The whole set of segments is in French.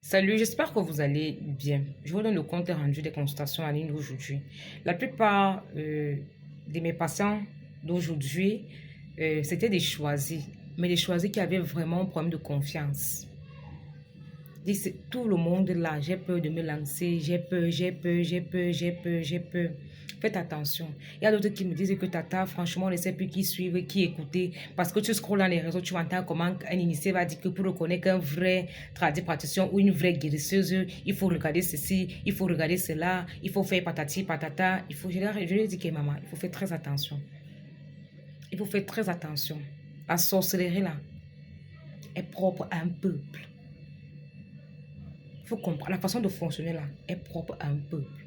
Salut, j'espère que vous allez bien. Je vous donne le compte rendu des consultations en ligne d'aujourd'hui. La plupart de mes patients d'aujourd'hui, c'était des choisis, mais des choisis qui avaient vraiment un problème de confiance. Tout le monde là, j'ai peur de me lancer, j'ai peur. Faites attention. Il y a d'autres qui me disent que Tata, franchement, on ne sait plus qui suivre, qui écouter. Parce que tu scrolles dans les réseaux, tu entends comment un initié va dire que pour reconnaître un vrai praticien ou une vraie guérisseuse, il faut regarder ceci, il faut regarder cela, il faut faire patati, patata. Je lui ai dit que maman, il faut faire très attention. Il faut faire très attention. La sorcellerie là est propre à un peuple. Il faut comprendre, la façon de fonctionner là est propre à un peuple.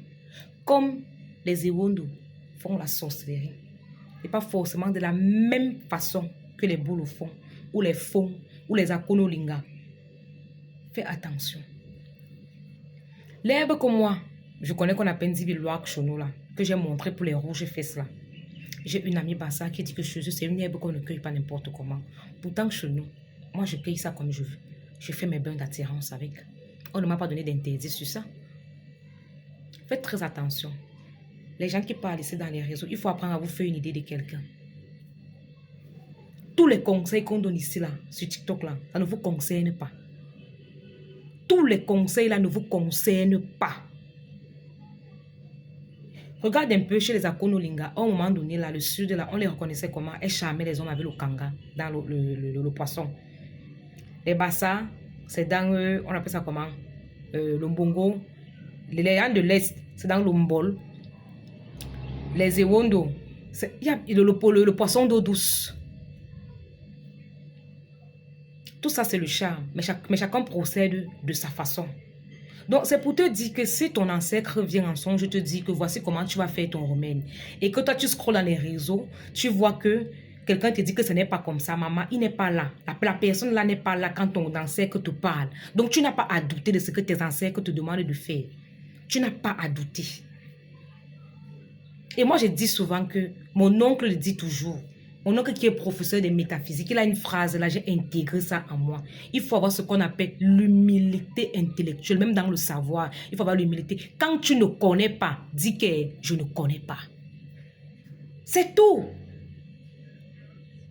Comme les Ewondo font la sorcellerie. Et pas forcément de la même façon que les Boulos font, ou les Fons, ou les Akonolinga. Fais attention. L'herbe que moi, je connais qu'on appelle Ziviloak Chono là, que j'ai montré pour les rouges fesses là. J'ai une amie Bassa qui dit que chez eux, c'est une herbe qu'on ne cueille pas n'importe comment. Pourtant, chez nous, moi je cueille ça comme je veux. Je fais mes bains d'attirance avec. On ne m'a pas donné d'interdit sur ça. Faites très attention. Les gens qui parlent ici dans les réseaux, il faut apprendre à vous faire une idée de quelqu'un. Tous les conseils qu'on donne ici, là, sur TikTok, là, ça ne vous concerne pas. Tous les conseils, là, ne vous concernent pas. Regarde un peu chez les Akonolinga. À un moment donné, là, le sud, là, on les reconnaissait comment elles charmaient les hommes avec le kanga, dans le poisson. Les Bassa, c'est dans, on appelle ça comment le Mbongo. Les gens de l'Est, c'est dans le Mbol. Les Ewondo, il y a le poisson d'eau douce. Tout ça, c'est le charme. Mais chacun procède de sa façon. Donc, c'est pour te dire que si ton ancêtre vient en songe, je te dis que voici comment tu vas faire ton remède. Et que toi, tu scrolles dans les réseaux, tu vois que quelqu'un te dit que ce n'est pas comme ça. Maman, il n'est pas là. La personne là n'est pas là quand ton ancêtre te parle. Donc, tu n'as pas à douter de ce que tes ancêtres te demandent de faire. Tu n'as pas à douter. Et moi, je dis souvent que mon oncle le dit toujours. Mon oncle qui est professeur de métaphysique, il a une phrase, là, j'ai intégré ça en moi. Il faut avoir ce qu'on appelle l'humilité intellectuelle, même dans le savoir. Il faut avoir l'humilité. Quand tu ne connais pas, dis que je ne connais pas. C'est tout.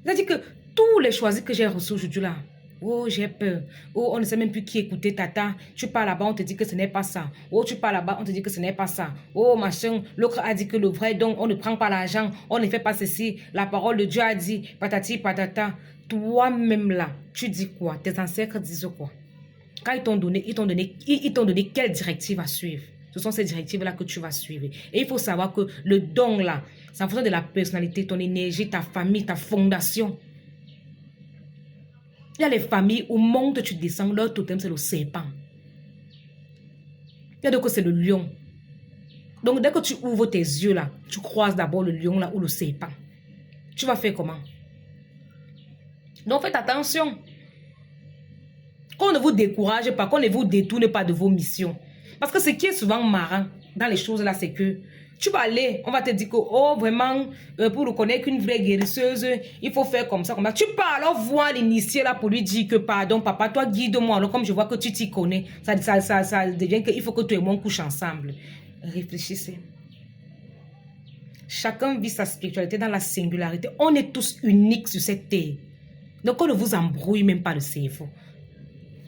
C'est-à-dire que tous les choisis que j'ai reçus aujourd'hui là, oh, j'ai peur. Oh, on ne sait même plus qui écouter, Tata. Tu pars là-bas, on te dit que ce n'est pas ça. Oh, tu pars là-bas, on te dit que ce n'est pas ça. Oh, machin, l'autre a dit que le vrai don, on ne prend pas l'argent, on ne fait pas ceci. La parole de Dieu a dit, patati, patata. Toi-même là, tu dis quoi? Tes ancêtres disent quoi? Quand ils t'ont donné quelle directive à suivre. Ce sont ces directives-là que tu vas suivre. Et il faut savoir que le don là, c'est en fonction de la personnalité, ton énergie, ta famille, ta fondation. Il y a les familles où monte, tu descends, leur totem, c'est le serpent. Il y a d'autres que c'est le lion. Donc, dès que tu ouvres tes yeux là, tu croises d'abord le lion là ou le serpent. Tu vas faire comment? Donc, faites attention. Qu'on ne vous décourage pas, qu'on ne vous détourne pas de vos missions. Parce que ce qui est souvent marrant dans les choses là, c'est que tu vas aller, on va te dire que, oh, vraiment, pour reconnaître qu'une vraie guérisseuse, il faut faire comme ça, comme ça. Tu pars alors voir l'initié là pour lui dire que, pardon, papa, toi, guide-moi. Alors, comme je vois que tu t'y connais, ça devient qu'il faut que toi et moi on couche ensemble. Réfléchissez. Chacun vit sa spiritualité dans la singularité. On est tous uniques sur cette terre. Donc, on ne vous embrouille même pas le cerveau.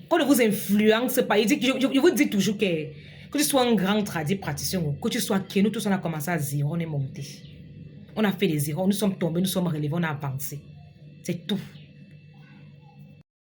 On ne vous influence pas. Je vous dis toujours que tu sois un grand praticien, que tu sois qui, nous tous on a commencé à zéro, on est monté. On a fait des zéros, nous sommes tombés, nous sommes relevés, on a avancé. C'est tout.